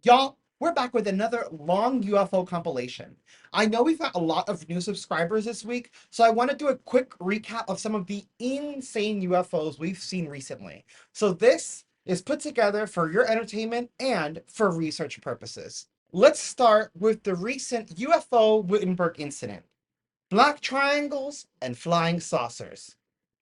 Y'all, we're back with another long UFO compilation. I know we've got a lot of new subscribers this week, so I want to do a quick recap of some of the insane UFOs we've seen recently. So this is put together for your entertainment and for research purposes. Let's start with the recent UFO Wittenberg incident. Black triangles and flying saucers.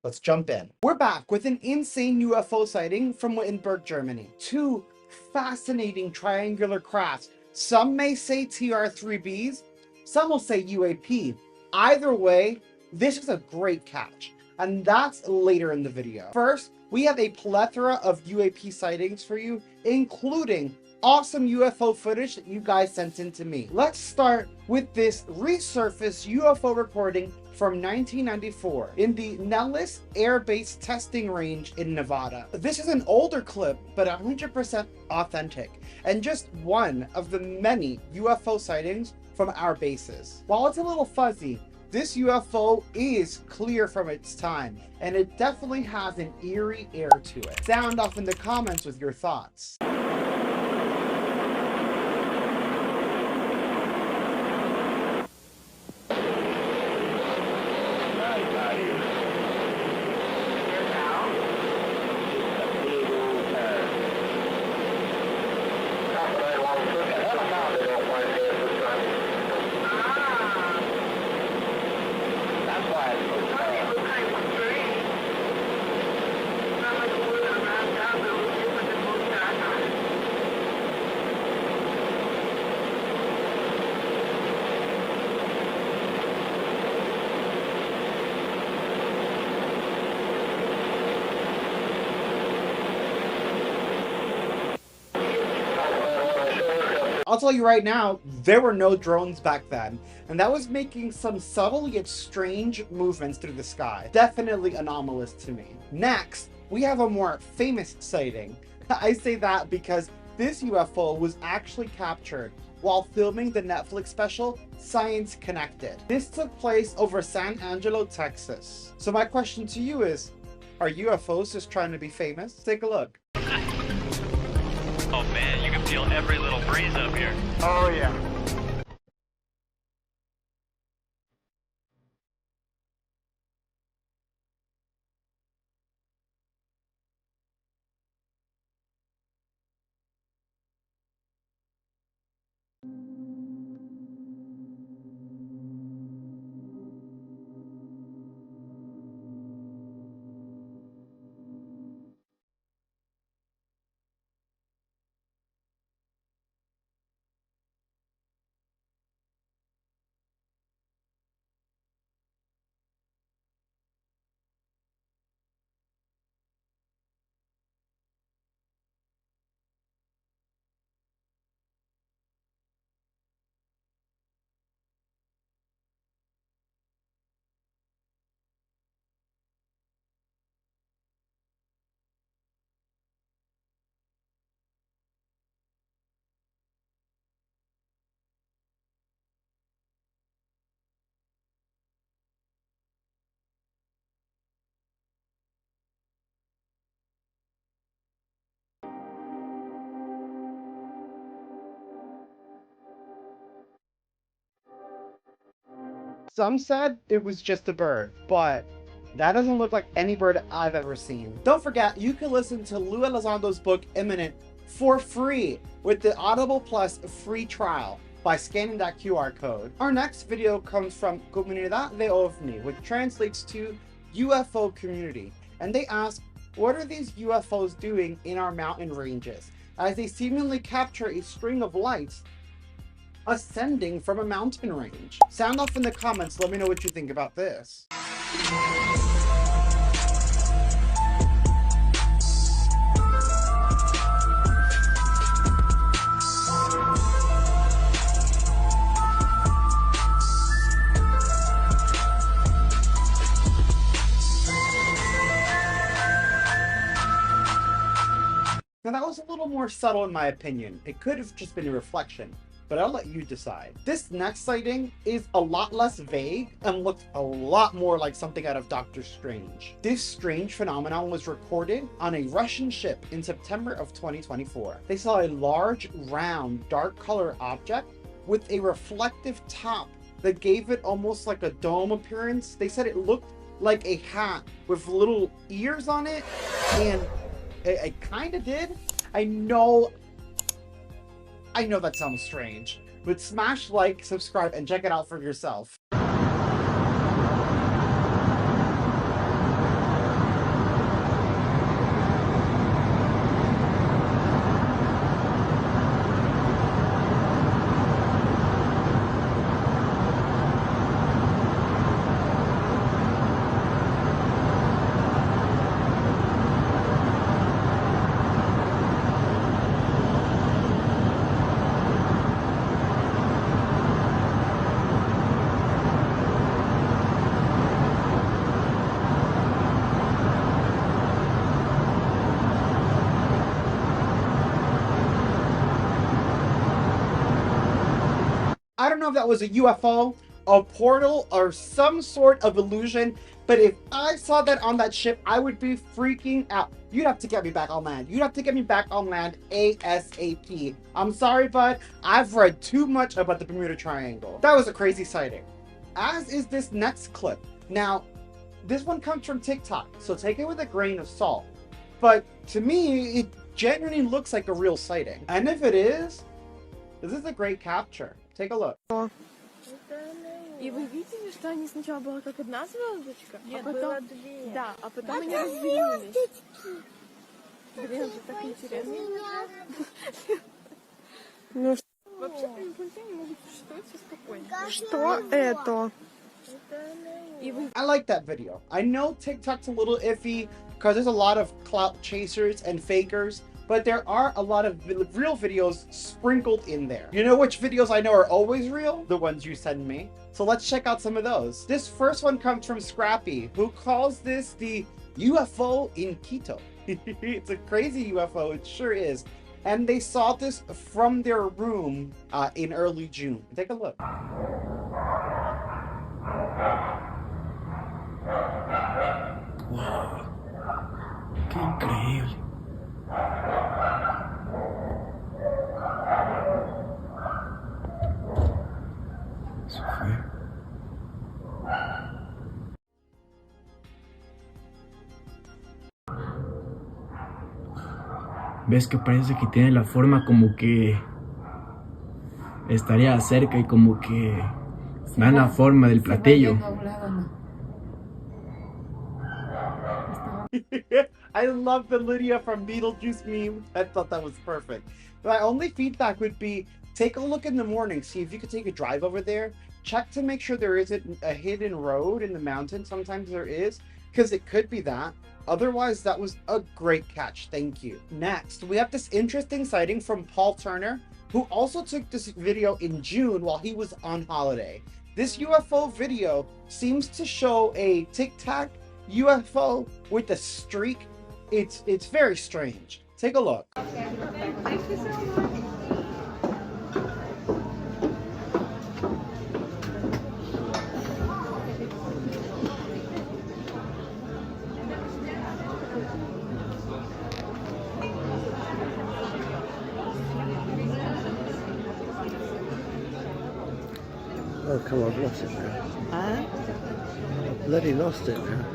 Let's jump in. We're back with an insane UFO sighting from Wittenberg, Germany. Two fascinating triangular crafts. Some may say TR-3Bs, some will say UAP. Either way, this is a great catch, and that's later in the video. First, we have a plethora of UAP sightings for you, including awesome UFO footage that you guys sent in to me. Let's start with this resurfaced UFO recording from 1994 in the Nellis Air Base Testing Range in Nevada. This is an older clip, but 100% authentic, and just one of the many UFO sightings from our bases. While it's a little fuzzy, this UFO is clear from its time, and it definitely has an eerie air to it. Sound off in the comments with your thoughts. I'll tell you right now, there were no drones back then, and that was making some subtle yet strange movements through the sky. Definitely anomalous to me. Next, we have a more famous sighting. I say that because this UFO was actually captured while filming the Netflix special Science Connected. This took place over San Angelo, Texas. So my question to you is, are UFOs just trying to be famous? Take a look. Oh man, you can feel every little breeze up here. Oh yeah. Some said it was just a bird, but that doesn't look like any bird I've ever seen. Don't forget, you can listen to Lou Elizondo's book Imminent for free with the Audible Plus free trial by scanning that QR code. Our next video comes from Comunidad de OVNI, which translates to UFO community, and they ask, what are these UFOs doing in our mountain ranges, as they seemingly capture a string of lights ascending from a mountain range? Sound off in the comments, let me know what you think about this. Now that was a little more subtle in my opinion. It could have just been a reflection. but I'll let you decide. This next sighting is a lot less vague and looks a lot more like something out of Doctor Strange. This strange phenomenon was recorded on a Russian ship in September of 2024. They saw a large, round, dark color object with a reflective top that gave it almost like a dome appearance. They said it looked like a hat with little ears on it, and it kind of did. I know that sounds strange, but smash like, subscribe, and check it out for yourself. I don't know if that was a UFO, a portal, or some sort of illusion, but if I saw that on that ship, I would be freaking out. You'd have to get me back on land. You'd have to get me back on land ASAP. I'm sorry, bud. I've read too much about the Bermuda Triangle. That was a crazy sighting. As is this next clip. Now, this one comes from TikTok, so take it with a grain of salt. But to me, it genuinely looks like a real sighting. And if it is, this is a great capture. Take a look. И вы видели, что они сначала была как одна звездочка, Нет, а потом, было две. да, а потом они разделились. Блин, это так интересно. Ну, вообще, инопланетяне могут существовать все спокойно. Что это? I like that video. I know TikTok's a little iffy because there's a lot of clout chasers and fakers, but there are a lot of real videos sprinkled in there. You know which videos I know are always real? The ones you send me. So let's check out some of those. This first one comes from Scrappy, who calls this the UFO in Quito. It's a crazy UFO, it sure is. And they saw this from their room in early June. Take a look. Wow, qué increíble. Eso fue. Ves que parece que tiene la forma como que estaría cerca y como que da la forma del platillo. I love the Lydia from Beetlejuice meme. I thought that was perfect. My only feedback would be take a look in the morning, see if you could take a drive over there. Check to make sure there isn't a hidden road in the mountain. Sometimes there is, because it could be that. Otherwise, that was a great catch. Thank you. Next, we have this interesting sighting from Paul Turner, who also took this video in June while he was on holiday. This UFO video seems to show a tic-tac UFO with a streak. It's very strange. Take a look. Thank you so much. Oh, come on, I've lost it now. Huh? I've bloody lost it now.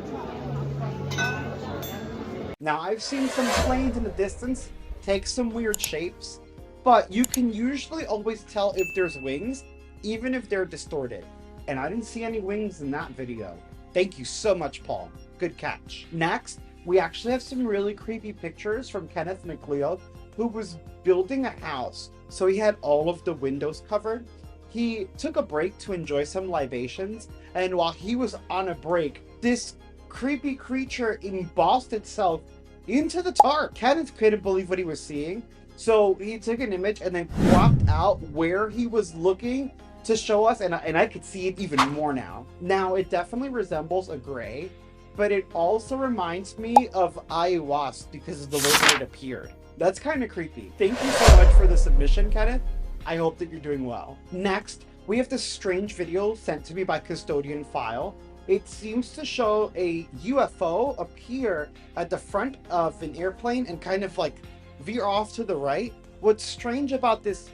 Now, I've seen some planes in the distance take some weird shapes, but you can usually always tell if there's wings, even if they're distorted. And I didn't see any wings in that video. Thank you so much, Paul. Good catch. Next, we actually have some really creepy pictures from Kenneth McLeod, who was building a house. So he had all of the windows covered. He took a break to enjoy some libations, and while he was on a break, this creepy creature embossed itself into the tarp. Kenneth couldn't believe what he was seeing, so he took an image and then cropped out where he was looking to show us, and I could see it even more now. Now, it definitely resembles a gray, but it also reminds me of uaps because of the way that it appeared. That's kind of creepy. Thank you so much for the submission, Kenneth. I hope that you're doing well. Next, we have this strange video sent to me by Custodian File. It seems to show a UFO appear at the front of an airplane and kind of like veer off to the right. What's strange about this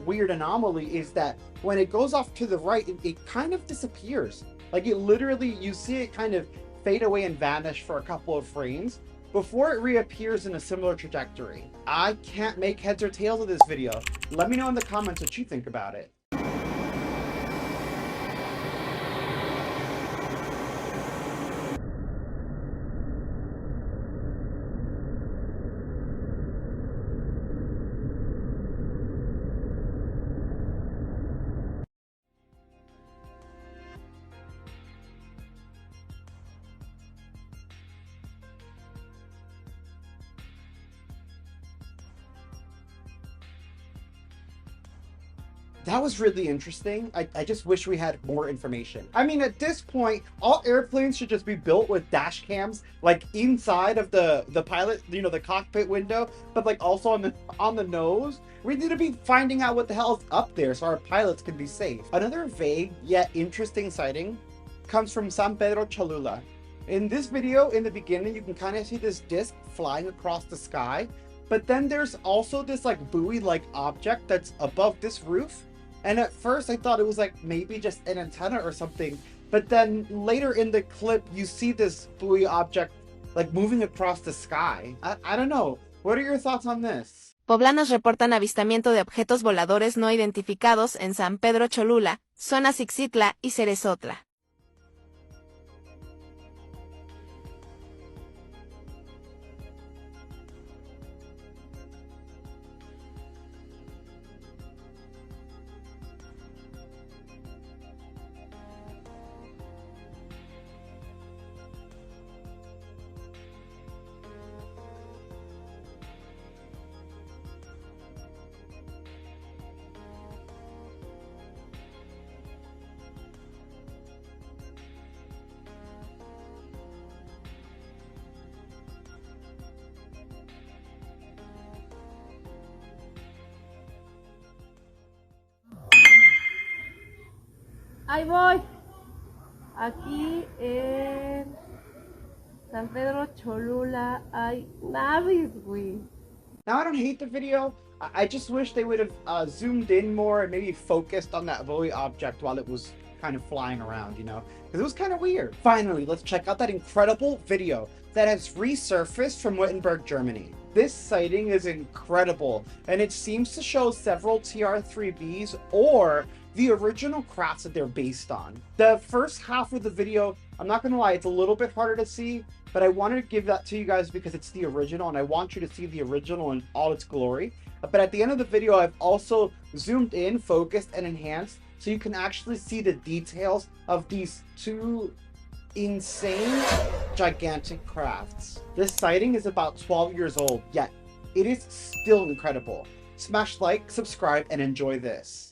weird anomaly is that when it goes off to the right, it kind of disappears. Like it literally, you see it kind of fade away and vanish for a couple of frames before it reappears in a similar trajectory. I can't make heads or tails of this video. Let me know in the comments what you think about it. That was really interesting. I just wish we had more information. I mean, at this point, all airplanes should just be built with dash cams, like inside of the pilot, you know, the cockpit window, but like also on the nose. We need to be finding out what the hell is up there so our pilots can be safe. Another vague yet interesting sighting comes from San Pedro Cholula. In this video, in the beginning, you can kind of see this disc flying across the sky, but then there's also this like buoy-like object that's above this roof. And at first I thought it was like maybe just an antenna or something, but then later in the clip you see this buoy object like moving across the sky. I don't know. What are your thoughts on this? Poblanos reportan avistamiento de objetos voladores no identificados en San Pedro Cholula, zona Xixitla y Cerezotla. Ahí voy. Aquí en San Pedro Cholula hay naves, güey. Now, I don't hate the video. I just wish they would have zoomed in more and maybe focused on that buoy object while it was kind of flying around, you know? Because it was kind of weird. Finally, let's check out that incredible video that has resurfaced from Wittenberg, Germany. This sighting is incredible, and it seems to show several TR-3Bs or the original crafts that they're based on. The first half of the video, I'm not gonna lie, it's a little bit harder to see, but I wanted to give that to you guys because it's the original and I want you to see the original in all its glory. But at the end of the video, I've also zoomed in, focused, and enhanced so you can actually see the details of these two insane, gigantic crafts. This sighting is about 12 years old, yet it is still incredible. Smash like, subscribe, and enjoy this.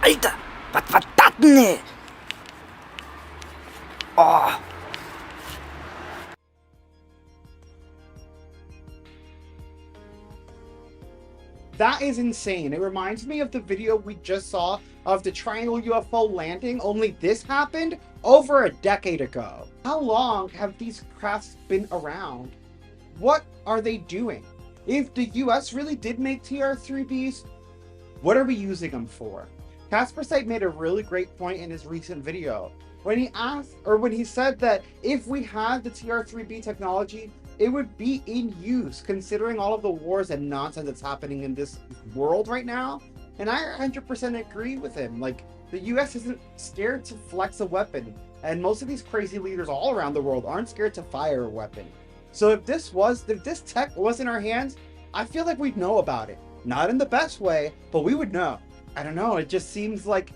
Eita! Wat dat nee? Oh! That is insane. It reminds me of the video we just saw of the triangle UFO landing, only this happened over a decade ago. How long have these crafts been around? What are they doing? If the US really did make TR-3Bs, what are we using them for? Casper Sight made a really great point in his recent video when he said that if we had the TR-3B technology, it would be in use considering all of the wars and nonsense that's happening in this world right now. And I 100% agree with him. Like, the US isn't scared to flex a weapon, and most of these crazy leaders all around the world aren't scared to fire a weapon. So if this tech was in our hands, I feel like we'd know about it. Not in the best way, but we would know. I don't know, it just seems like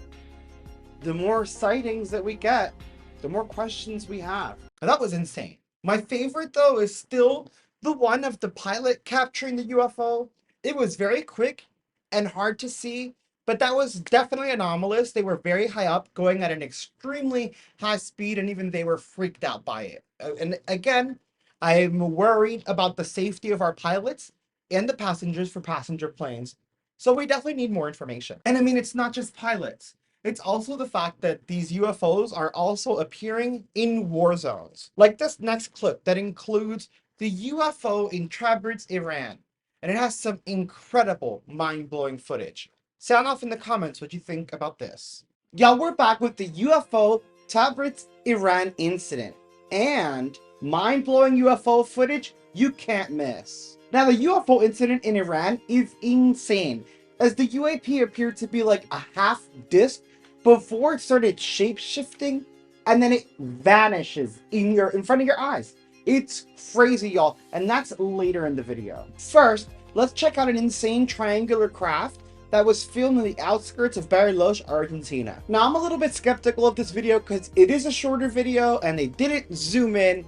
the more sightings that we get, the more questions we have. And that was insane. My favorite though is still the one of the pilot capturing the UFO. It was very quick and hard to see, but that was definitely anomalous. They were very high up, going at an extremely high speed, and even they were freaked out by it. And again, I'm worried about the safety of our pilots and the passengers for passenger planes. So we definitely need more information. And I mean, it's not just pilots. It's also the fact that these UFOs are also appearing in war zones. Like this next clip that includes the UFO in Tabriz, Iran. And it has some incredible, mind-blowing footage. Sound off in the comments what you think about this. Y'all, we're back with the UFO Tabriz, Iran incident. And mind-blowing UFO footage you can't miss. Now, the UFO incident in Iran is insane, as the UAP appeared to be like a half disc before it started shape-shifting, and then it vanishes in front of your eyes. It's crazy, y'all, and that's later in the video. First, let's check out an insane triangular craft that was filmed in the outskirts of Bariloche, Argentina. Now, I'm a little bit skeptical of this video because it is a shorter video and they didn't zoom in,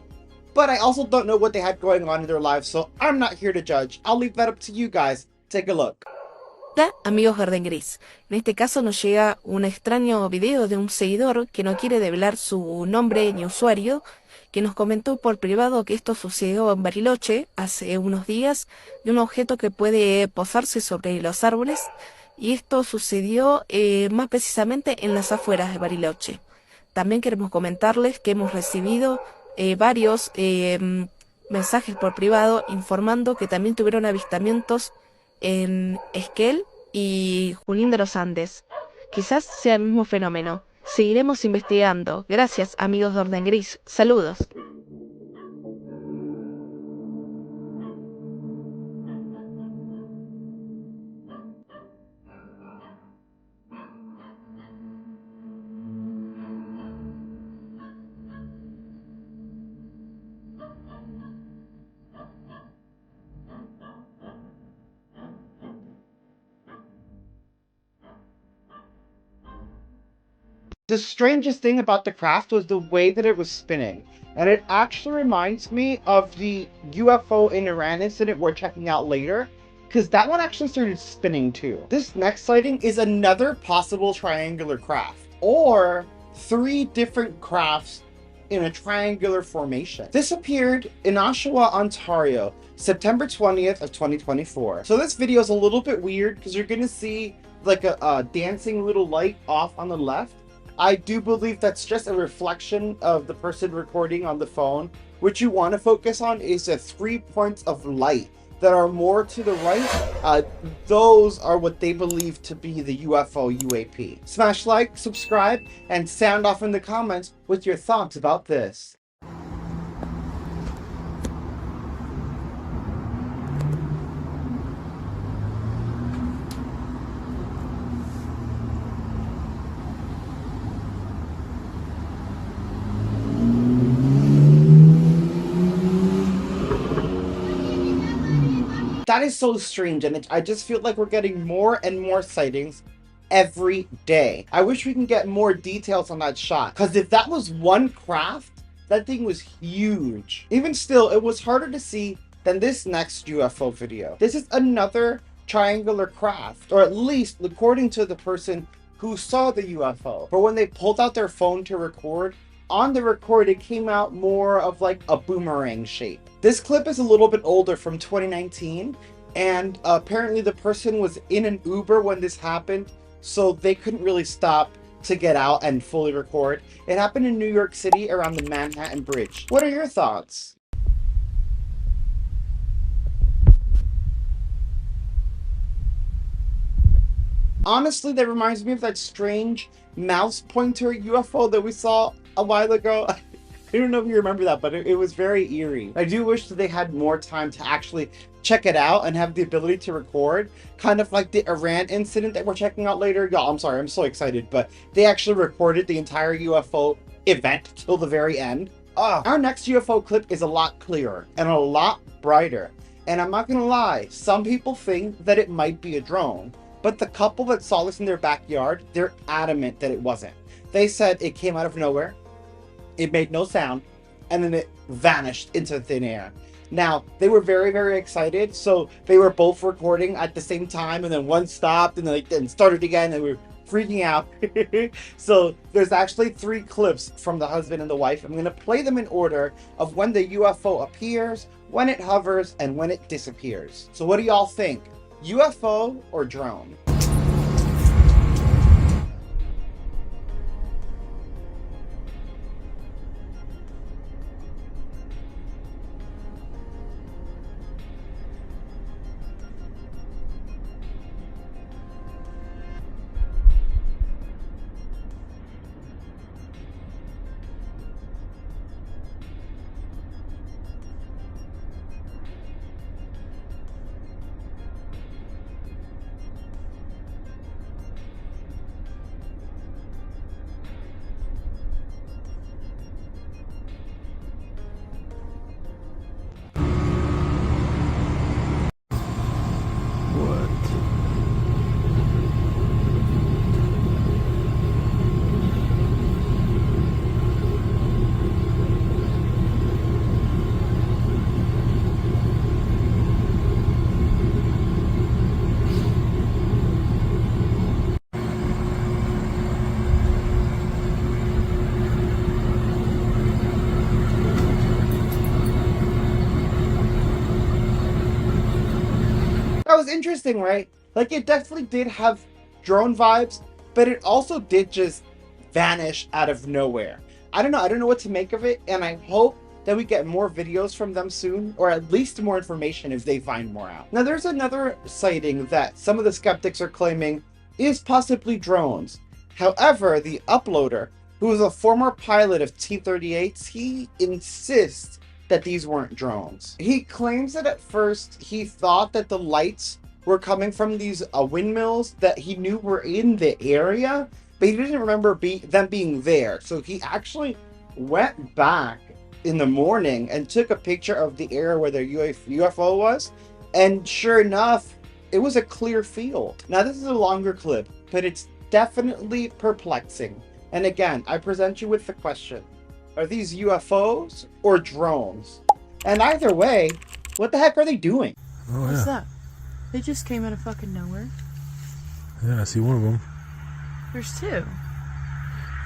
but I also don't know what they had going on in their lives, so I'm not here to judge. I'll leave that up to you guys. Take a look. Hola, amigos Verde Gris. En este caso nos llega un extraño video de un seguidor que no quiere develar su nombre ni usuario, que nos comentó por privado que esto sucedió en Bariloche hace unos días, de un objeto que puede posarse sobre los árboles, y esto sucedió más precisamente en las afueras de Bariloche. También queremos comentarles que hemos recibido varios mensajes por privado informando que también tuvieron avistamientos en Esquel y Junín de los Andes. Quizás sea el mismo fenómeno. Seguiremos investigando. Gracias, amigos de Orden Gris. Saludos. The strangest thing about the craft was the way that it was spinning. And it actually reminds me of the UFO in Iran incident we're checking out later, because that one actually started spinning too. This next sighting is another possible triangular craft, or 3 different crafts in a triangular formation. This appeared in Oshawa, Ontario, September 20th of 2024. So this video is a little bit weird because you're gonna see like a dancing little light off on the left. I do believe that's just a reflection of the person recording on the phone. What you want to focus on is the 3 points of light that are more to the right. Those are what they believe to be the UFO UAP. Smash like, subscribe, and sound off in the comments with your thoughts about this. That is so strange, and I just feel like we're getting more and more sightings every day. I wish we can get more details on that shot, because if that was one craft, that thing was huge. Even still, it was harder to see than this next UFO video. This is another triangular craft, or at least according to the person who saw the UFO. But when they pulled out their phone to record, on the record it came out more of like a boomerang shape. This clip is a little bit older, from 2019, and apparently the person was in an Uber when this happened, so they couldn't really stop to get out and fully record. It happened in New York City around the Manhattan Bridge. What are your thoughts? Honestly, that reminds me of that strange mouse pointer UFO that we saw a while ago. I don't know if you remember that, but it was very eerie. I do wish that they had more time to actually check it out and have the ability to record, kind of like the Iran incident that we're checking out later. Y'all, I'm sorry, I'm so excited, but they actually recorded the entire UFO event till the very end. Our next UFO clip is a lot clearer and a lot brighter. And I'm not gonna lie, some people think that it might be a drone, but the couple that saw this in their backyard, they're adamant that it wasn't. They said it came out of nowhere, it made no sound, and then it vanished into thin air. Now, they were very, very excited, so they were both recording at the same time, and then one stopped and then started again, and we were freaking out. So there's actually 3 clips from the husband and the wife. I'm going to play them in order of when the UFO appears, when it hovers, and when it disappears. So what do y'all think? UFO or drone? That was interesting, right? Like, it definitely did have drone vibes, but it also did just vanish out of nowhere. I don't know what to make of it, and I hope that we get more videos from them soon, or at least more information if they find more out. Now, there's another sighting that some of the skeptics are claiming is possibly drones. However, the uploader, who is a former pilot of T-38s, he insists that these weren't drones. He claims that at first he thought that the lights were coming from these windmills that he knew were in the area, but he didn't remember them being there. So he actually went back in the morning and took a picture of the area where the UFO was, and sure enough, it was a clear field. Now, this is a longer clip, but it's definitely perplexing. And again, I present you with the question: are these UFOs or drones? And either way, what the heck are they doing? Oh, yeah. What's that? They just came out of fucking nowhere. Yeah, I see one of them. There's 2.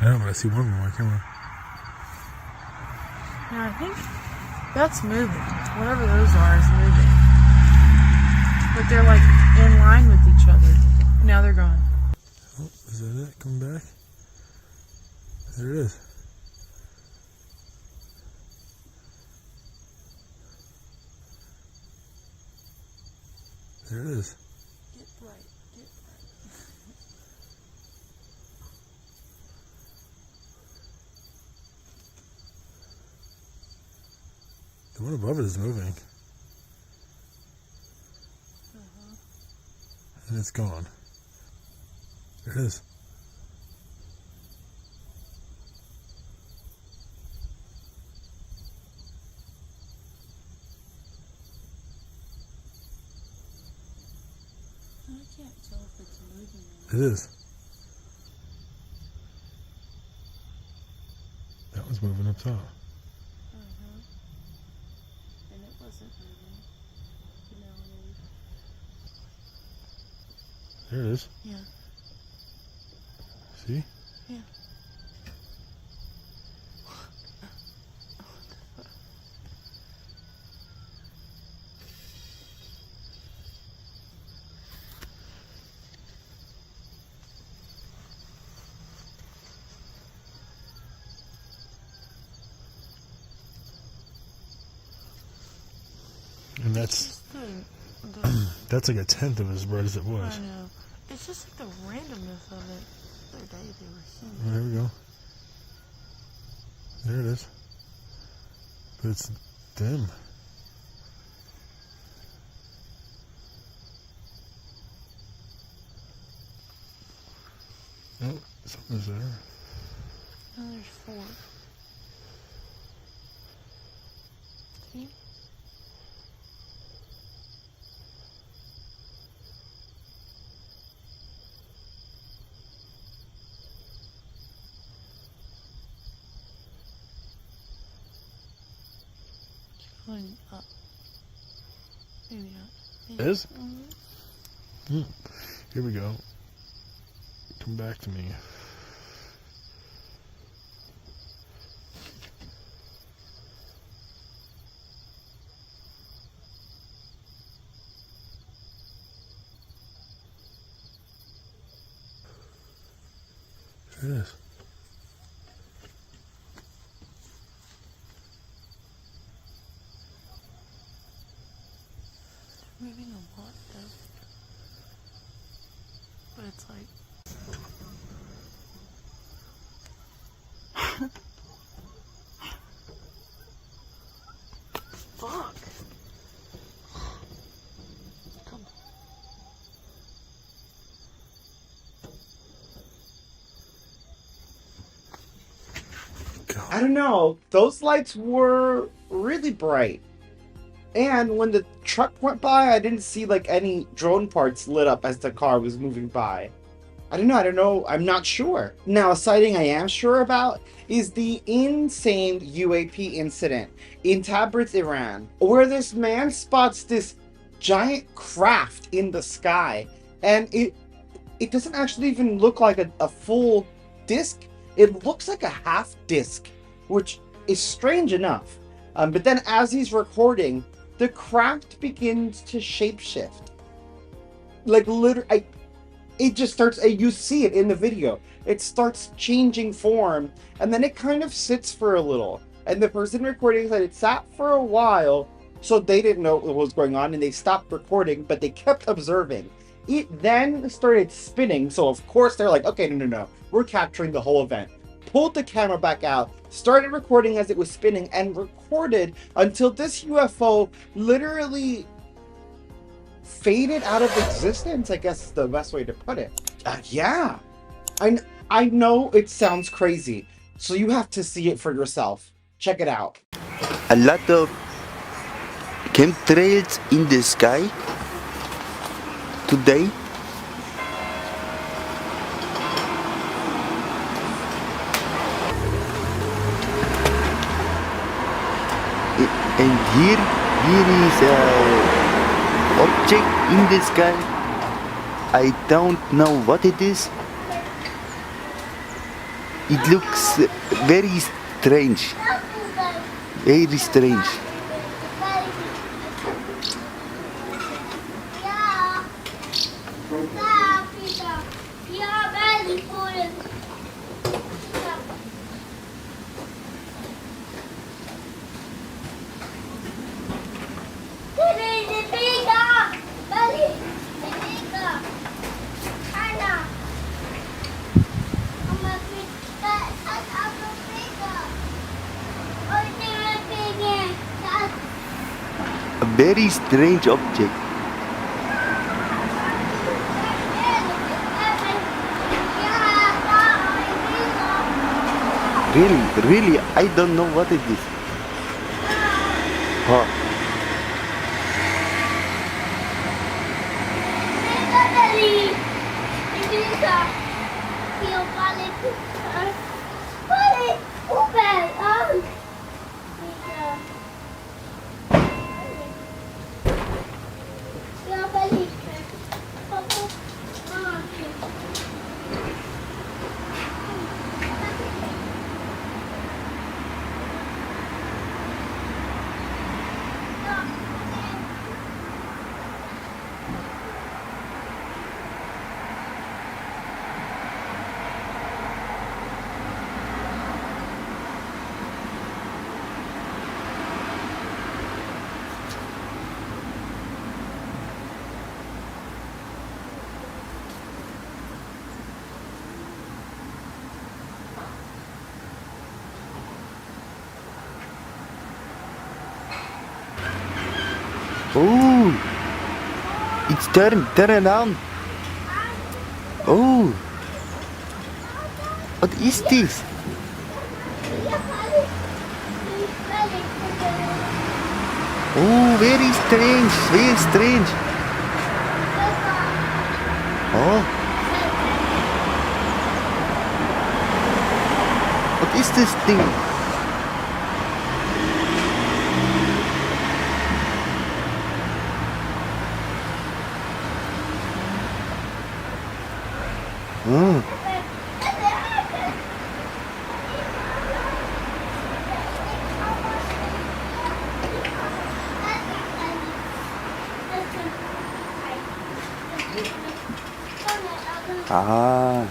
I know, but I see one of them on my camera. Now I think that's moving. Whatever those are is moving. But they're like in line with each other. Now they're gone. Oh, is that it? Coming back? There it is. There it is. Get bright. Get bright. The one above it is moving. And it's gone. There it is. I can't tell if it's moving. It is. That was moving up top. And it wasn't moving. But now it is. There it is. Yeah. See? Yeah. And that's like a tenth of as bright as it was. I know. It's It's just like the randomness of it. The other day they were huge. Oh, there we go. There it is. But it's dim. Oh, something's there. No, there's 4. See? Going up. Maybe not. It is? Mm-hmm. Here we go. Come back to me. There it is. Moving a lot though. But it's like fuck. Come on. I don't know. Those lights were really bright. And when the truck went by, I didn't see like any drone parts lit up as the car was moving by. I don't know. I'm not sure. Now, a sighting I am sure about is the insane UAP incident in Tabriz, Iran, where this man spots this giant craft in the sky, and it doesn't actually even look like a full disc. It looks like a half disc, which is strange enough. But then as he's recording, the craft begins to shapeshift. Like literally, it just starts, you see it in the video. It starts changing form, and then it kind of sits for a little. And the person recording said it sat for a while, so they didn't know what was going on, and they stopped recording, but they kept observing. It then started spinning, so of course they're like, okay, no, we're capturing the whole event. Pulled the camera back out, started recording as it was spinning, and recorded until this UFO literally faded out of existence, I guess is the best way to put it. Yeah. I know it sounds crazy, so you have to see it for yourself. Check it out. A lot of chemtrails in the sky today. And here is a object in the sky. I don't know what it is. It looks very strange. Very strange. A very strange object. Really, I don't know what it is. Huh. Oh, it's turn around. Oh, what is this? Oh, very strange, very strange. Oh, what is this thing? Oh. Ah.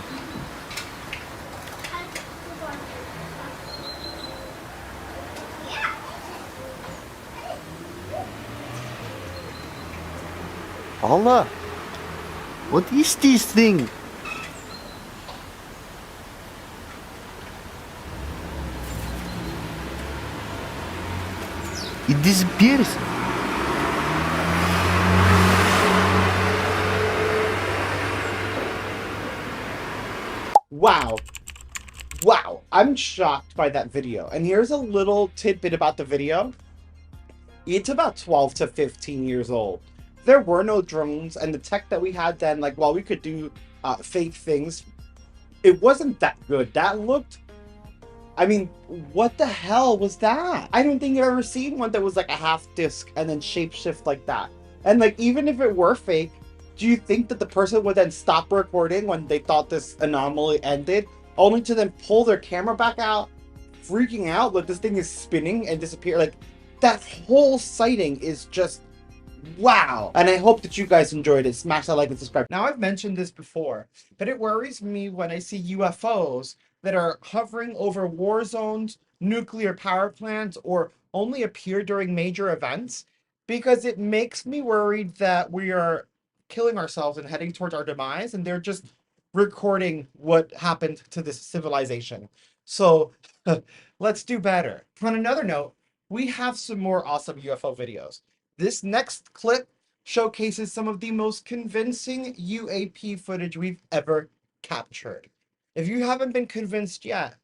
Allah, what is this thing? It disappears. Wow. Wow. I'm shocked by that video. And here's a little tidbit about the video. It's about 12 to 15 years old. There were no drones, and the tech that we had then, like, while we could do fake things, it wasn't that good. That looked... I mean, what the hell was that? I don't think I've ever seen one that was like a half disc and then shapeshift like that. And like, even if it were fake, do you think that the person would then stop recording when they thought this anomaly ended, only to then pull their camera back out, freaking out like this thing is spinning and disappear? Like, that whole sighting is just wow. And I hope that you guys enjoyed it. Smash that like and subscribe. Now, I've mentioned this before, but it worries me when I see UFOs that are hovering over war zones, nuclear power plants, or only appear during major events, because it makes me worried that we are killing ourselves and heading towards our demise, and they're just recording what happened to this civilization. So let's do better. On another note, we have some more awesome UFO videos. This next clip showcases some of the most convincing UAP footage we've ever captured. If you haven't been convinced yet,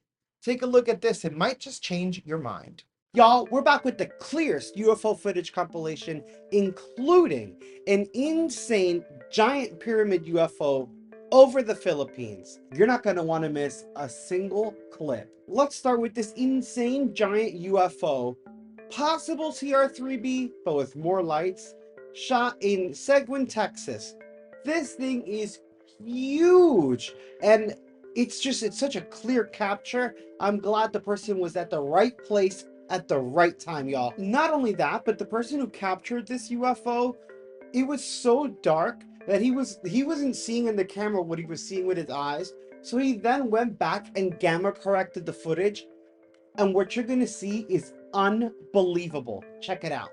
take a look at this. It might just change your mind. Y'all, we're back with the clearest UFO footage compilation, including an insane giant pyramid UFO over the Philippines. You're not going to want to miss a single clip. Let's start with this insane giant UFO, possible CR3B, but with more lights, shot in Seguin, Texas. This thing is huge, and it's such a clear capture. I'm glad the person was at the right place at the right time, y'all. Not only that, but the person who captured this UFO, it was so dark that he wasn't seeing in the camera what he was seeing with his eyes. So he then went back and gamma corrected the footage, and what you're gonna see is unbelievable. Check it out.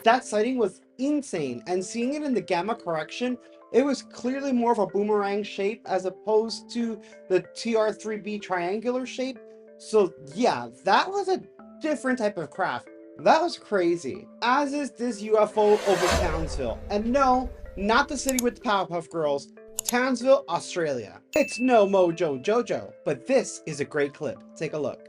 That sighting was insane, and seeing it in the gamma correction, it was clearly more of a boomerang shape as opposed to the TR3B triangular shape. So yeah, that was a different type of craft. That was crazy. As is this UFO over Townsville. And no, not the city with the Powerpuff Girls. Townsville, Australia. It's no Mojo Jojo, but this is a great clip. Take a look.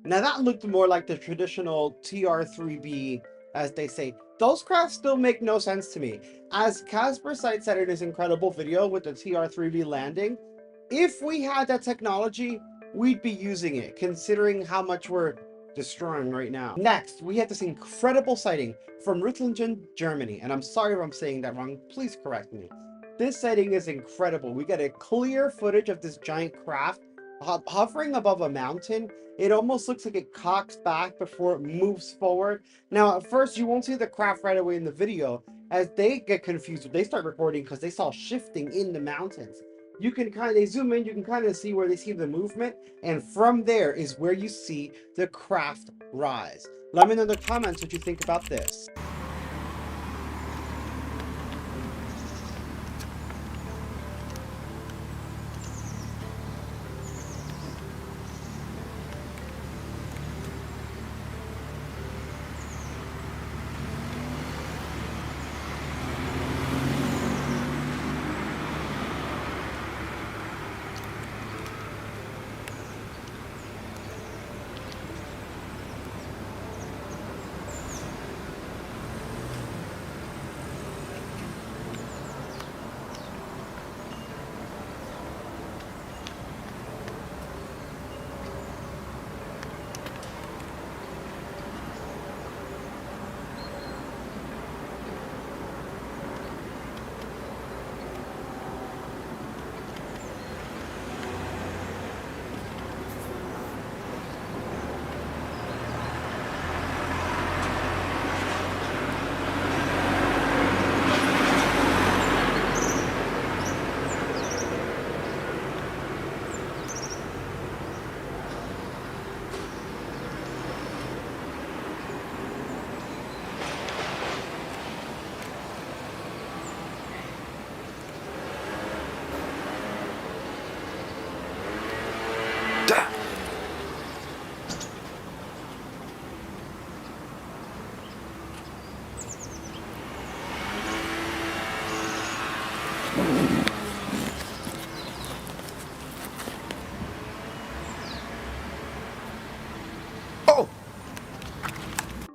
Now that looked more like the traditional TR3B, as they say. Those crafts still make no sense to me. As Casper Sight said in his incredible video with the TR3B landing, if we had that technology, we'd be using it, considering how much we're destroying right now. Next, we had this incredible sighting from Ruttlingen, Germany, and I'm sorry if I'm saying that wrong, please correct me. This sighting is incredible. We get a clear footage of this giant craft hovering above a mountain. It almost looks like it cocks back before it moves forward. Now, at first, you won't see the craft right away in the video, as they get confused. They start recording because they saw shifting in the mountains. You can they zoom in, you can kind of see where they see the movement, and from there is where you see the craft rise. Let me know in the comments what you think about this.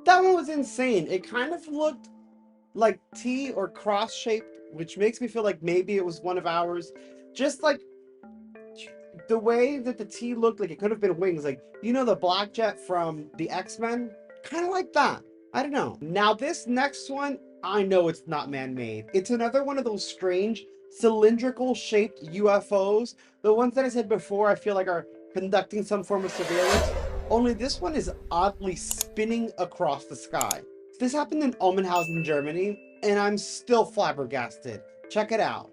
That one was insane. It kind of looked like T or cross shaped, which makes me feel like maybe it was one of ours. Just like the way that the T looked like it could have been wings. Like, you know, the Black Jet from the X-Men? Kind of like that. I don't know. Now this next one, I know it's not man-made. It's another one of those strange cylindrical shaped UFOs. The ones that I said before I feel like are conducting some form of surveillance. Only this one is oddly spinning across the sky. This happened in Omenhausen, Germany, and I'm still flabbergasted. Check it out.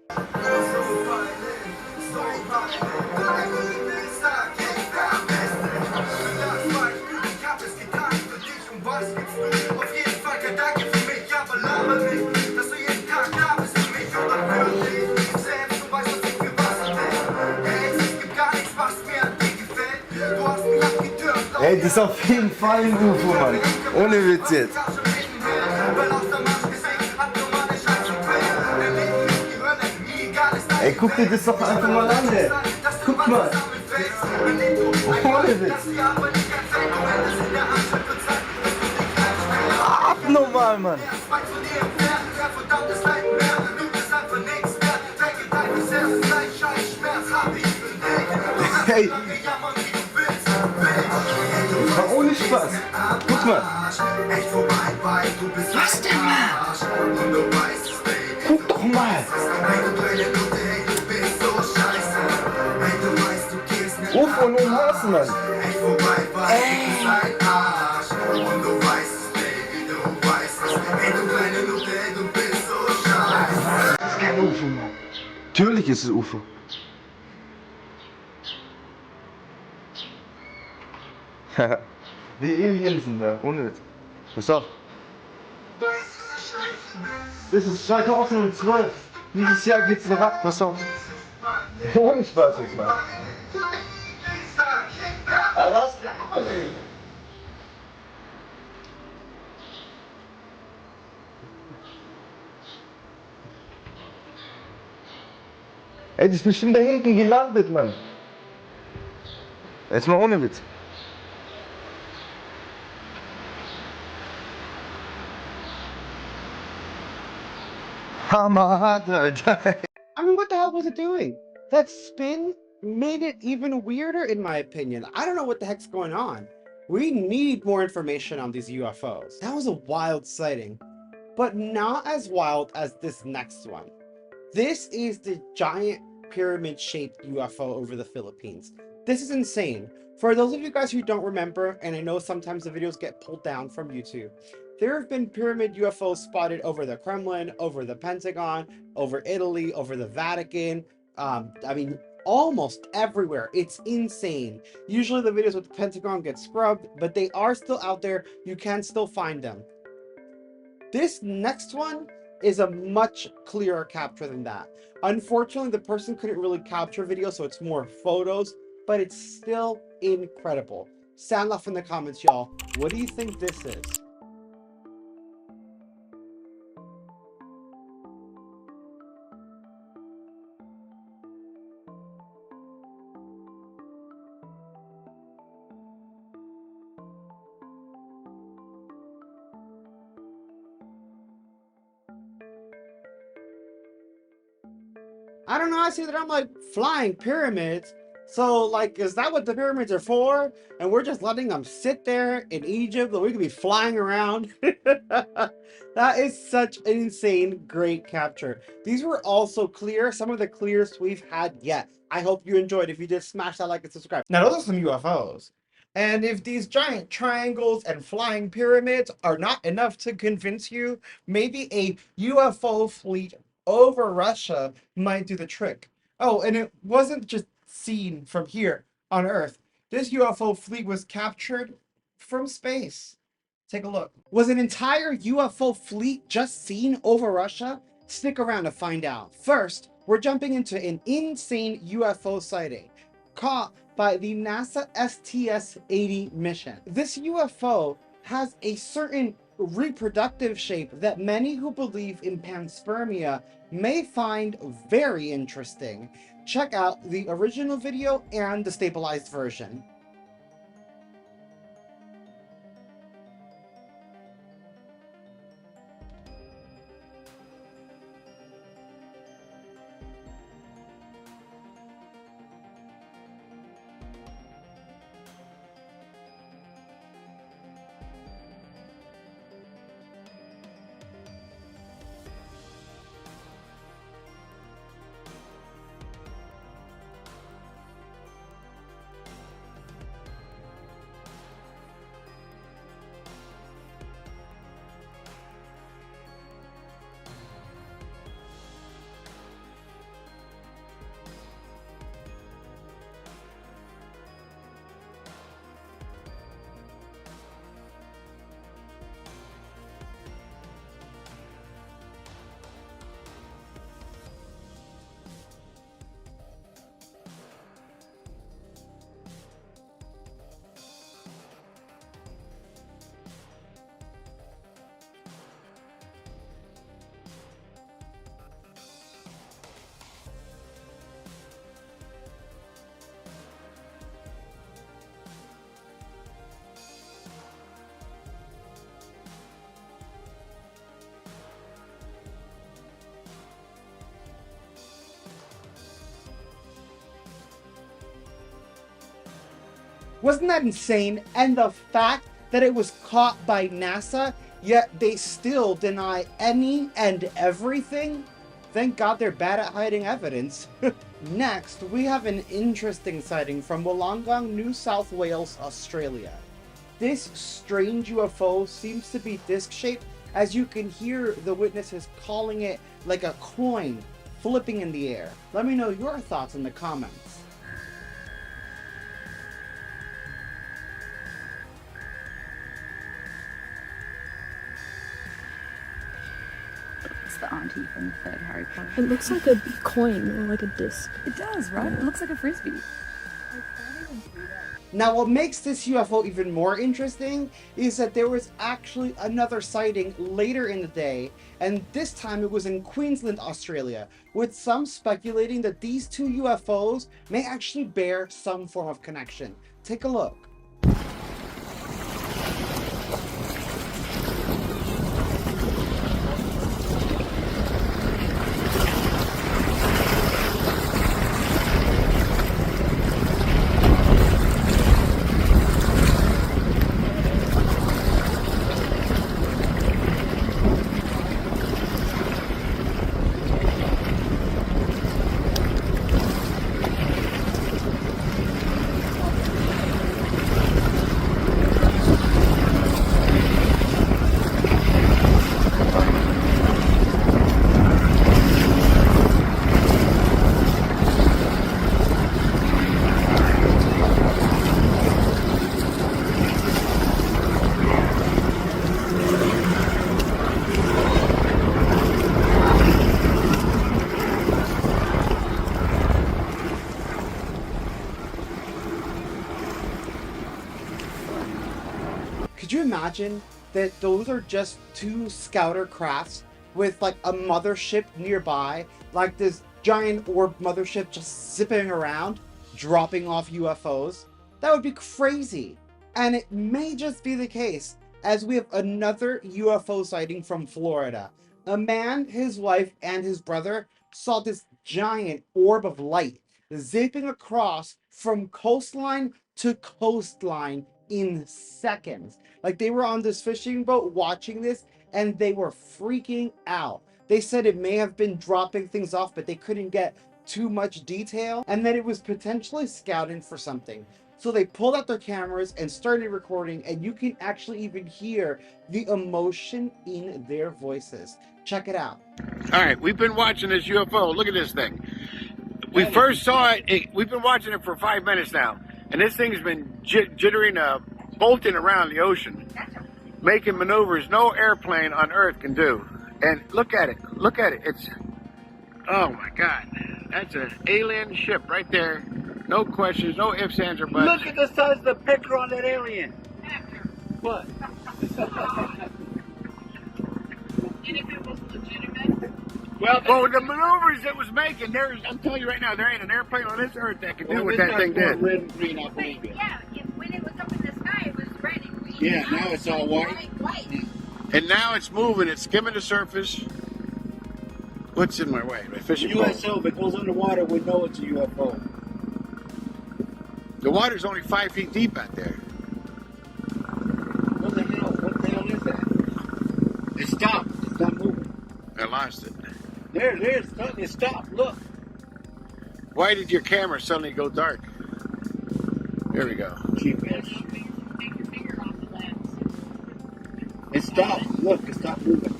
Ey, das ist auf jeden Fall ein UFO, Mann. Ohne Witz jetzt. Ey, guck dir das doch einfach mal an, ey. Guck mal. Ohne Witz. Abnormal, Mann. Hey. Das war ohne Spaß. Guck mal. Was denn, Mann? Guck doch mal. UFO und Hasen, Mann. Das ist kein UFO, Mann. Natürlich ist es UFO. Die Aliens sind da, ohne Witz. Pass auf. Das ist 2012. Dieses Jahr geht's noch ab, pass auf. Ohne Spaß jetzt mal. Was? Ey, das ist bestimmt da hinten gelandet, Mann. Jetzt mal ohne Witz. Hammerhart, Alter. I mean, what the hell was it doing? That spin made it even weirder in my opinion. I don't know what the heck's going on. We need more information on these UFOs. That was a wild sighting, but not as wild as this next one. This is the giant pyramid-shaped UFO over the Philippines. This is insane. For those of you guys who don't remember, and I know sometimes the videos get pulled down from YouTube, there have been pyramid UFOs spotted over the Kremlin, over the Pentagon, over Italy, over the Vatican. I mean, almost everywhere. It's insane. Usually the videos with the Pentagon get scrubbed, but they are still out there. You can still find them. This next one is a much clearer capture than that. Unfortunately, the person couldn't really capture video, so it's more photos, but it's still incredible. Sound off in the comments, y'all. What do you think this is? I don't know, I see that I'm like flying pyramids. So like, is that what the pyramids are for? And we're just letting them sit there in Egypt and we could be flying around. That is such an insane, great capture. These were also clear, some of the clearest we've had yet. I hope you enjoyed. If you did, smash that like and subscribe. Now those are some UFOs. And if these giant triangles and flying pyramids are not enough to convince you, maybe a UFO fleet over Russia might do the trick. Oh, and it wasn't just seen from here on Earth. This UFO fleet was captured from space. Take a look. Was an entire UFO fleet just seen over Russia? Stick around to find out. First, we're jumping into an insane UFO sighting caught by the NASA STS-80 mission. This UFO has a certain reproductive shape that many who believe in panspermia may find very interesting. Check out the original video and the stabilized version. Wasn't that insane? And the fact that it was caught by NASA, yet they still deny any and everything? Thank God they're bad at hiding evidence. Next, we have an interesting sighting from Wollongong, New South Wales, Australia. This strange UFO seems to be disc-shaped, as you can hear the witnesses calling it like a coin flipping in the air. Let me know your thoughts in the comments. It's the auntie from the third Harry Potter. It looks like a coin or like a disc. It does, right? It looks like a frisbee. Now, what makes this UFO even more interesting is that there was actually another sighting later in the day, and this time it was in Queensland, Australia, with some speculating that these two UFOs may actually bear some form of connection. Take a look. Could you imagine that those are just two scouter crafts with like a mothership nearby, like this giant orb mothership just zipping around, dropping off UFOs? That would be crazy. And it may just be the case, as we have another UFO sighting from Florida. A man, his wife, and his brother saw this giant orb of light zipping across from coastline to coastline in seconds. Like, they were on this fishing boat watching this and they were freaking out. They said it may have been dropping things off, but they couldn't get too much detail, and that it was potentially scouting for something. So they pulled out their cameras and started recording, and you can actually even hear the emotion in their voices. Check it out. All right, we've been watching this UFO. Look at this thing. We first saw it, we've been watching it for 5 minutes now, and this thing's been jittering, bolting around the ocean, making maneuvers no airplane on Earth can do. And look at it, it's, oh my God, that's an alien ship right there. No questions, no ifs, ands, or buts. Look at the size of the picture on that alien. What? And if it was legitimate? Well, the maneuvers it was making, I'm telling you right now, there ain't an airplane on this Earth that can do what that thing did. Red and green, I believe it. Yeah, when it was up in the sky, it was red and green. Yeah, now it's all white. And now it's moving, it's skimming the surface. What's in my way? My fishing pole. USO, if it goes underwater, we know it's a UFO. The water's only 5 feet deep out there. What the hell is that? It stopped. It's not moving. I lost it. There, it stopped. Look. Why did your camera suddenly go dark? There we go. Cheap bitch. Take your finger off the lens. It stopped. Look, it stopped moving.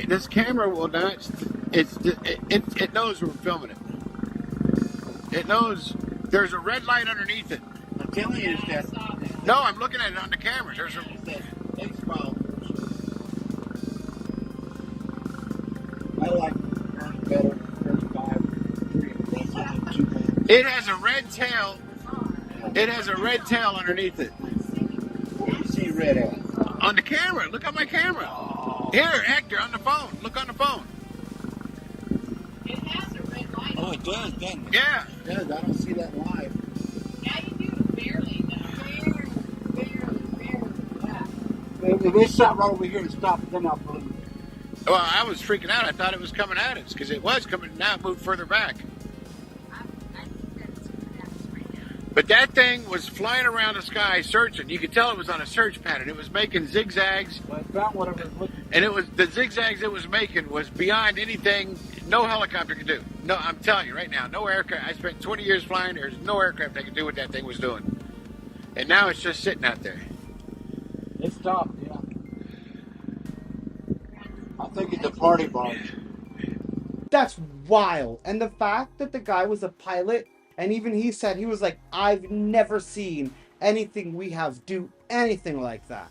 This camera will not. It knows we're filming it. It knows there's a red light underneath it. I'm telling you, it's that. No, I'm looking at it on the camera. There's a. It's that X-File. I like Earth better. 35. It has a red tail. It has a red tail underneath it. Where do you see red at? On the camera. Look at my camera. Here, Hector, on the phone. Look on the phone. It has a red light. Oh, it does, doesn't it? Yeah. It does. I don't see that live. Yeah, you do. Barely, though. Barely. Yeah. If it shot right over here and stopped, then I'll believe it. Well, I was freaking out. I thought it was coming at us because it was coming. Now it moved further back. But that thing was flying around the sky searching. You could tell it was on a search pattern. It was making zigzags. I found whatever it was looking for. And it was the zigzags it was making was beyond anything no helicopter could do. No, I'm telling you right now, no aircraft. I spent 20 years flying. There's no aircraft that could do what that thing was doing. And now it's just sitting out there. It stopped, yeah. I think it's a party bomb. That's wild. And the fact that the guy was a pilot, and even he said, he was like, I've never seen anything we have do anything like that.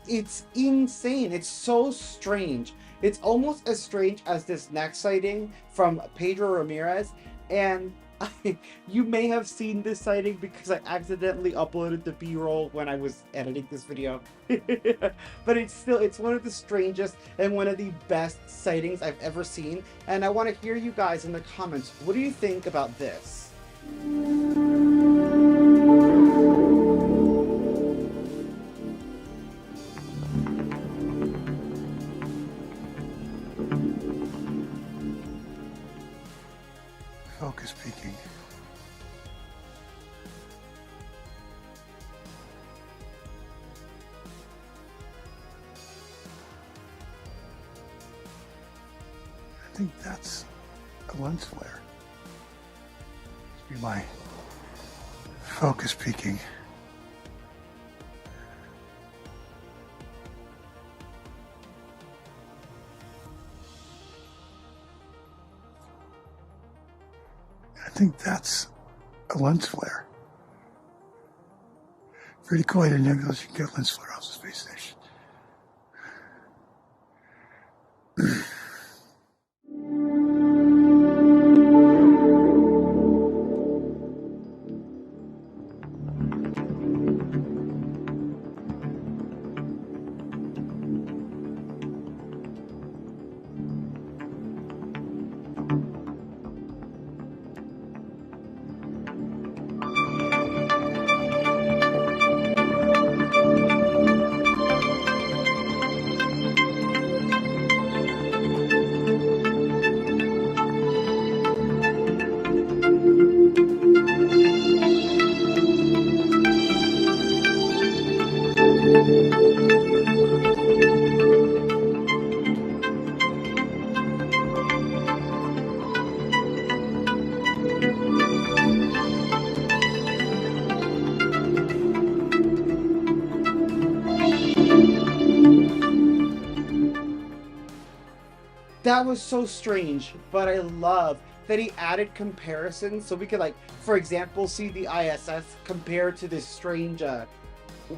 It's insane. It's so strange. It's almost as strange as this next sighting from Pedro Ramirez. And you may have seen this sighting because I accidentally uploaded the B-roll when I was editing this video. But it's one of the strangest and one of the best sightings I've ever seen. And I want to hear you guys in the comments. What do you think about this? Focus peaking. I think that's a lens flare. Must be my focus peaking. I think that's a lens flare. Pretty cool. I didn't know you can get a lens flare off the space station. That was so strange, but I love that he added comparisons so we could, like, for example, see the ISS compared to this strange,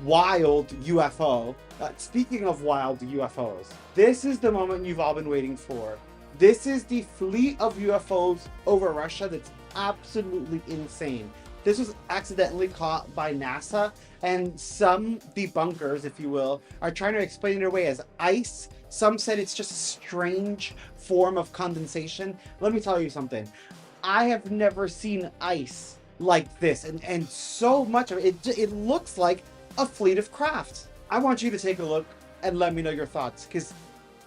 wild UFO. Speaking of wild UFOs, this is the moment you've all been waiting for. This is the fleet of UFOs over Russia that's absolutely insane. This was accidentally caught by NASA, and some debunkers, if you will, are trying to explain it away as ice. Some said it's just a strange form of condensation. Let me tell you something. I have never seen ice like this, and so much of it, it looks like a fleet of craft. I want you to take a look and let me know your thoughts, because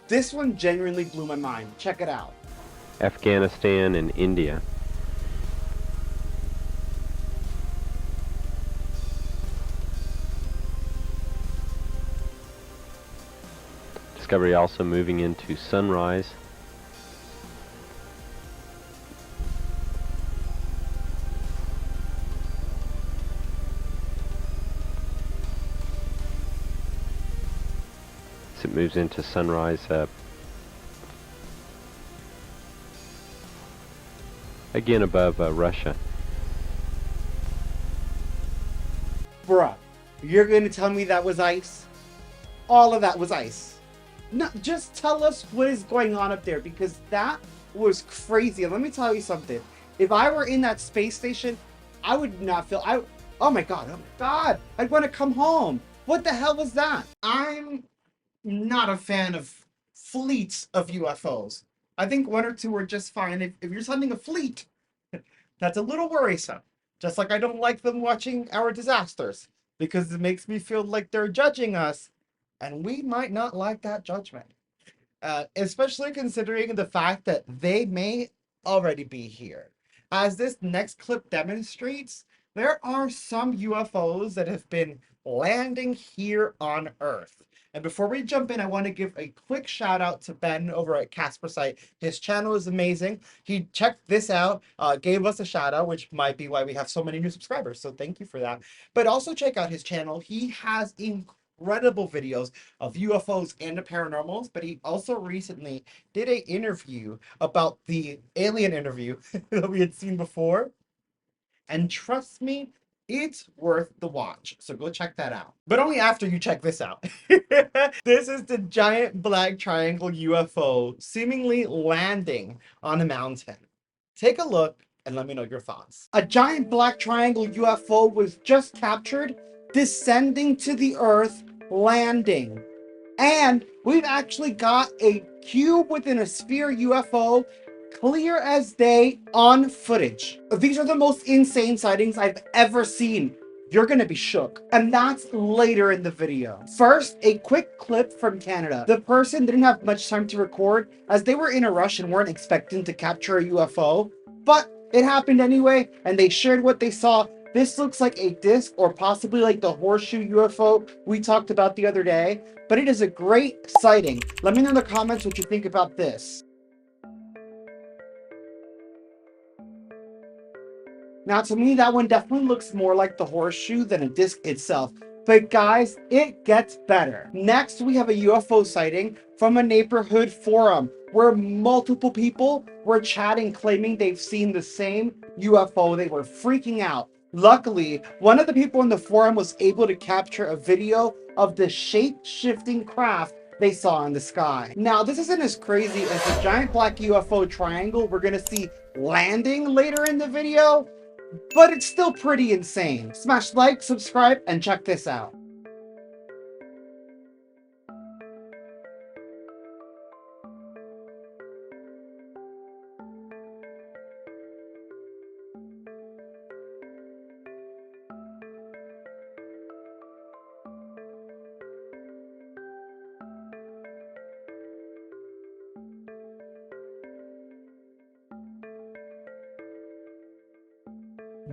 this one genuinely blew my mind. Check it out. Afghanistan and India. Discovery also moving into sunrise. As it moves into sunrise, again above Russia. Bruh, you're gonna tell me that was ice? All of that was ice. No, just tell us what is going on up there, because that was crazy. And let me tell you something. If I were in that space station, I would not feel... oh my god, I'd want to come home. What the hell was that? I'm not a fan of fleets of UFOs. I think one or two are just fine. If you're sending a fleet, that's a little worrisome. Just like I don't like them watching our disasters, because it makes me feel like they're judging us. And we might not like that judgment, especially considering the fact that they may already be here. As this next clip demonstrates, There are some UFOs that have been landing here on Earth. And before we jump in, I want to give a quick shout out to Ben over at Casper Site. His channel is amazing. He checked this out, gave us a shout out, which might be why we have so many new subscribers. So thank you for that. But also check out his channel. He has incredible videos of UFOs and the paranormals, but he also recently did an interview about the alien interview that we had seen before. And trust me, it's worth the watch. So go check that out. But only after you check this out. This is the giant black triangle UFO seemingly landing on a mountain. Take a look and let me know your thoughts. A giant black triangle UFO was just captured, descending to the Earth, landing. And we've actually got a cube within a sphere UFO, clear as day, on footage. These are the most insane sightings I've ever seen. You're gonna be shook. And that's later in the video. First, a quick clip from Canada. The person didn't have much time to record as they were in a rush and weren't expecting to capture a UFO, but it happened anyway, and they shared what they saw. This looks like a disc or possibly like the horseshoe UFO we talked about the other day, but it is a great sighting. Let me know in the comments what you think about this. Now, to me, that one definitely looks more like the horseshoe than a disc itself. But guys, it gets better. Next, we have a UFO sighting from a neighborhood forum where multiple people were chatting, claiming they've seen the same UFO. They were freaking out. Luckily, one of the people in the forum was able to capture a video of the shape-shifting craft they saw in the sky. Now, this isn't as crazy as the giant black UFO triangle we're gonna see landing later in the video, but it's still pretty insane. Smash like, subscribe, and check this out.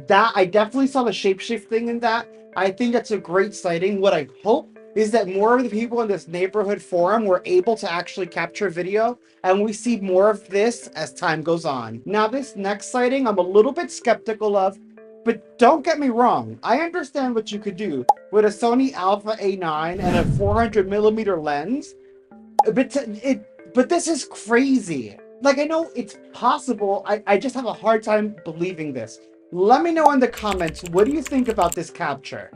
That, I definitely saw the shapeshifting in that. I think that's a great sighting. What I hope is that more of the people in this neighborhood forum were able to actually capture video, and we see more of this as time goes on. Now, this next sighting, I'm a little bit skeptical of, but don't get me wrong. I understand what you could do with a Sony Alpha A9 and a 400mm lens, but this is crazy. Like, I know it's possible. I just have a hard time believing this. Let me know in the comments, what do you think about this capture?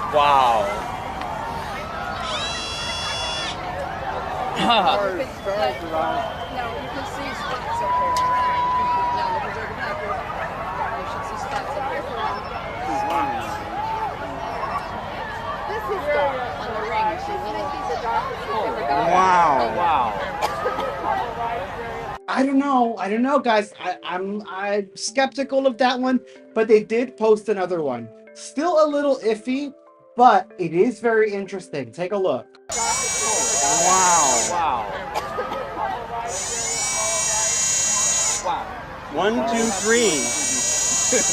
Wow. No, you can see spots up there. No, because they're not good. You should see spots up there. This is dark on the ring. She's a dark. Wow. Wow. I don't know, guys. I'm skeptical of that one, but they did post another one. Still a little iffy, but it is very interesting. Take a look. Wow. Wow. Wow. 1, 2, 3.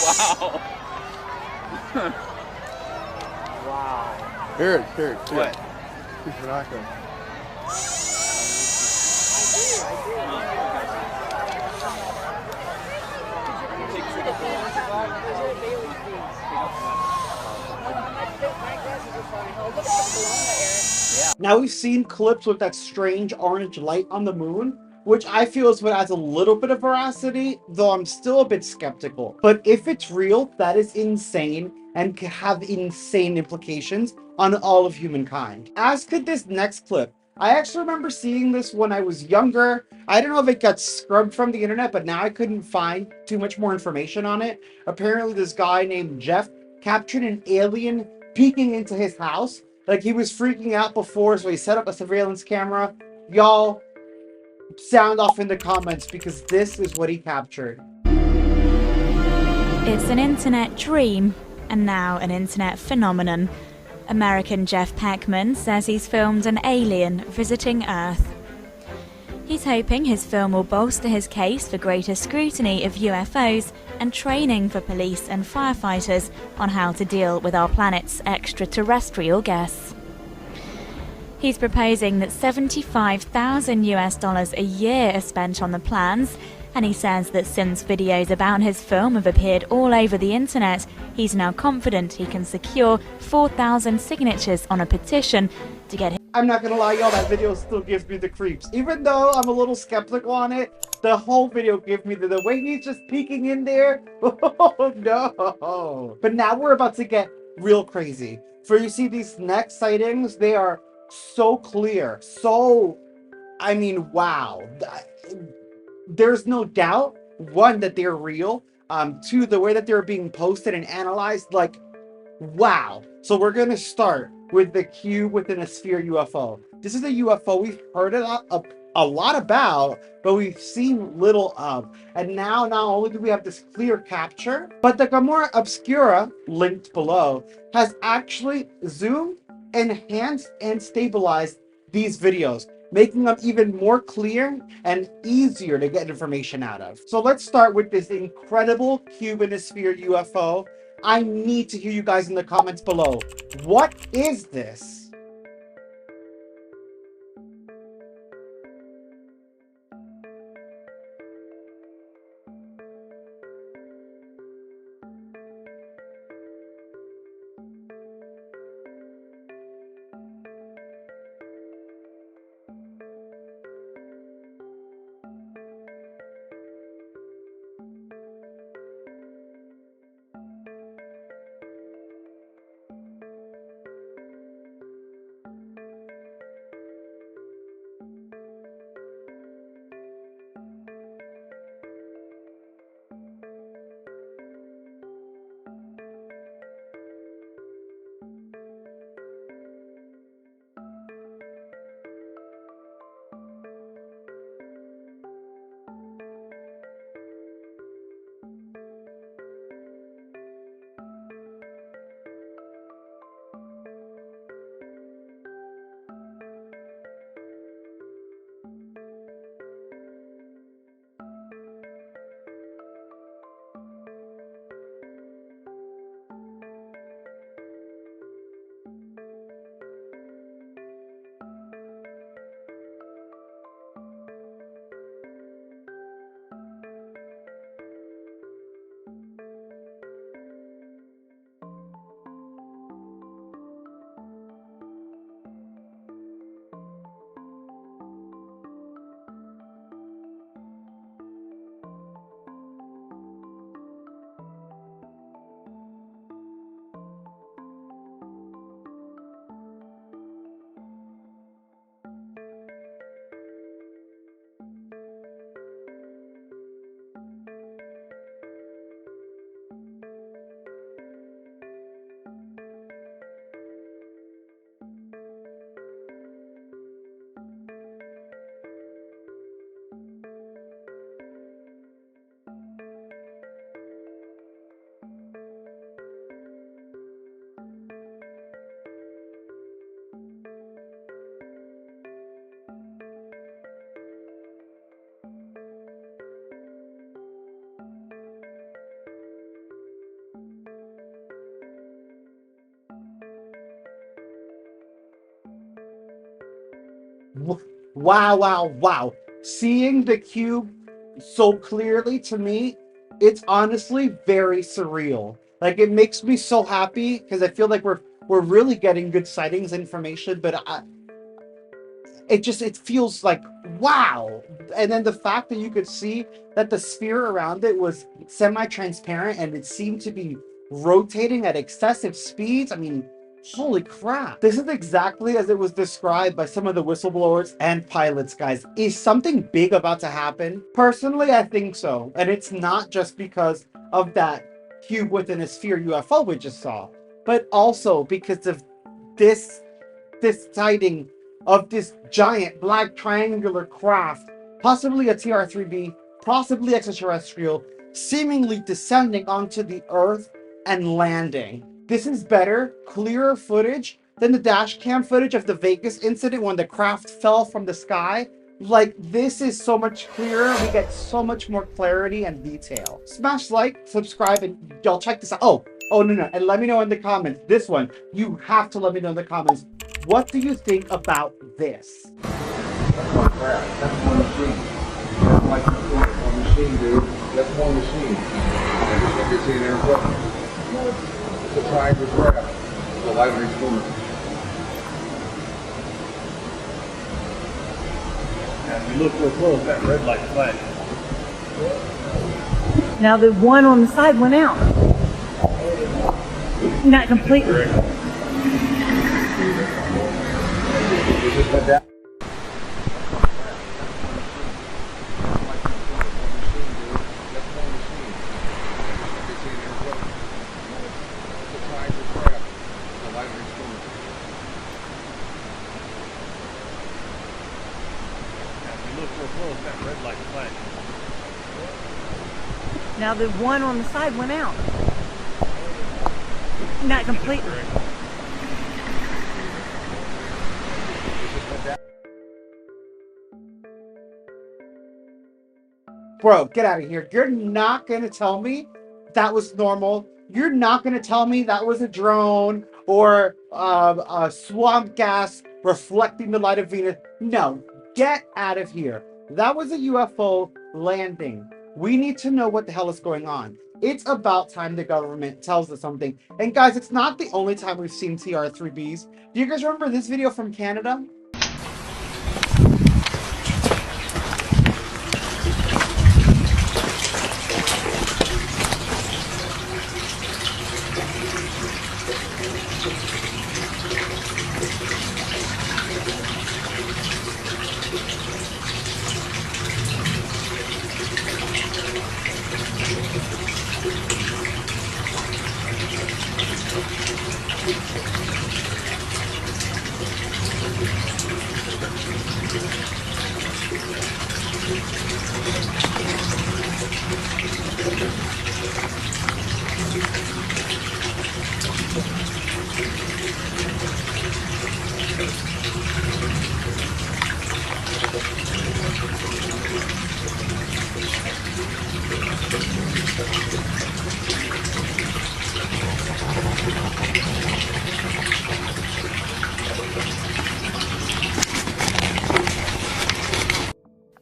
Wow. Wow. Here. What? He's binocular. Now, we've seen clips with that strange orange light on the moon, which I feel is what adds a little bit of veracity, though I'm still a bit skeptical. But if it's real, that is insane and could have insane implications on all of humankind. As could this next clip. I actually remember seeing this when I was younger. I don't know if it got scrubbed from the internet, but now I couldn't find too much more information on it. Apparently, this guy named Jeff captured an alien peeking into his house. Like, he was freaking out before, so he set up a surveillance camera. Y'all, sound off in the comments, because this is what he captured. It's an internet dream, and now an internet phenomenon. American Jeff Peckman says he's filmed an alien visiting Earth. He's hoping his film will bolster his case for greater scrutiny of UFOs and training for police and firefighters on how to deal with our planet's extraterrestrial guests. He's proposing that $75,000 a year are spent on the plans, and he says that since videos about his film have appeared all over the internet, he's now confident he can secure 4,000 signatures on a petition to get him. I'm not gonna lie, y'all, that video still gives me the creeps. Even though I'm a little skeptical on it, the whole video gives me the way he's just peeking in there. Oh no. But now we're about to get real crazy. For you see these next sightings, they are so clear. So, I mean, wow. There's no doubt, one, that they're real. Two, the way that they're being posted and analyzed, like, wow. So we're gonna start with the cube within a sphere UFO. This is a UFO we've heard a lot about, but we've seen little of. And now, not only do we have this clear capture, but the Gamora Obscura, linked below, has actually zoomed, enhanced, and stabilized these videos, making them even more clear and easier to get information out of. So let's start with this incredible cube in a sphere UFO. I need to hear you guys in the comments below. What is this? Wow, wow, wow. Seeing the cube so clearly, to me, it's honestly very surreal. Like, it makes me so happy because I feel like we're really getting good sightings information, but it feels like wow. And then the fact that you could see that the sphere around it was semi-transparent and it seemed to be rotating at excessive speeds. I mean, holy crap. This is exactly as it was described by some of the whistleblowers and pilots, guys. Is something big about to happen? Personally, I think so. And it's not just because of that cube within a sphere UFO we just saw, but also because of this sighting of this giant black triangular craft, possibly a TR-3B, possibly extraterrestrial, seemingly descending onto the Earth and landing. This is better, clearer footage than the dash cam footage of the Vegas incident when the craft fell from the sky. Like, this is so much clearer. We get so much more clarity and detail. Smash like, subscribe, and y'all check this out. Oh, no. And let me know in the comments. This one, you have to let me know in the comments. What do you think about this? That's one crap. That's one machine. That's like one machine, dude. That's one machine. Everything you see there, what? It's a triangle crap. It's a library spoon. And we look real close, that red light flash. Now the one on the side went out. Not completely. Now the one on the side went out. Not completely. Bro, get out of here. You're not going to tell me that was normal. You're not going to tell me that was a drone or a swamp gas reflecting the light of Venus. No, get out of here. That was a UFO landing. We need to know what the hell is going on. It's about time the government tells us something. And guys, it's not the only time we've seen TR-3Bs. Do you guys remember this video from Canada?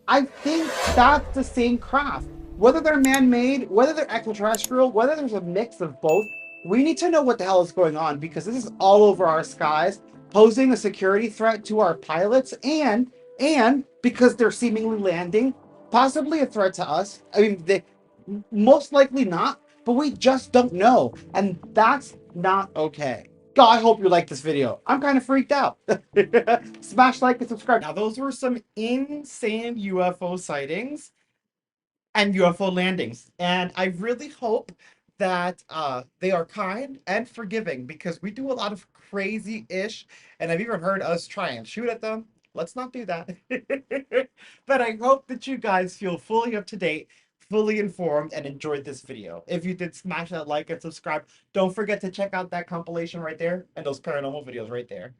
I think that's the same craft. Whether they're man-made, whether they're extraterrestrial, whether there's a mix of both, we need to know what the hell is going on, because this is all over our skies, posing a security threat to our pilots, and because they're seemingly landing, possibly a threat to us. I mean, they most likely not, but we just don't know, and that's not okay. God, I hope you like this video. I'm kind of freaked out. Smash like and subscribe. Now, those were some insane UFO sightings and UFO landings. And I really hope that they are kind and forgiving, because we do a lot of crazy-ish, and I've even heard us try and shoot at them. Let's not do that. But I hope that you guys feel fully up to date, fully informed, and enjoyed this video. If you did, smash that like and subscribe. Don't forget to check out that compilation right there and those paranormal videos right there.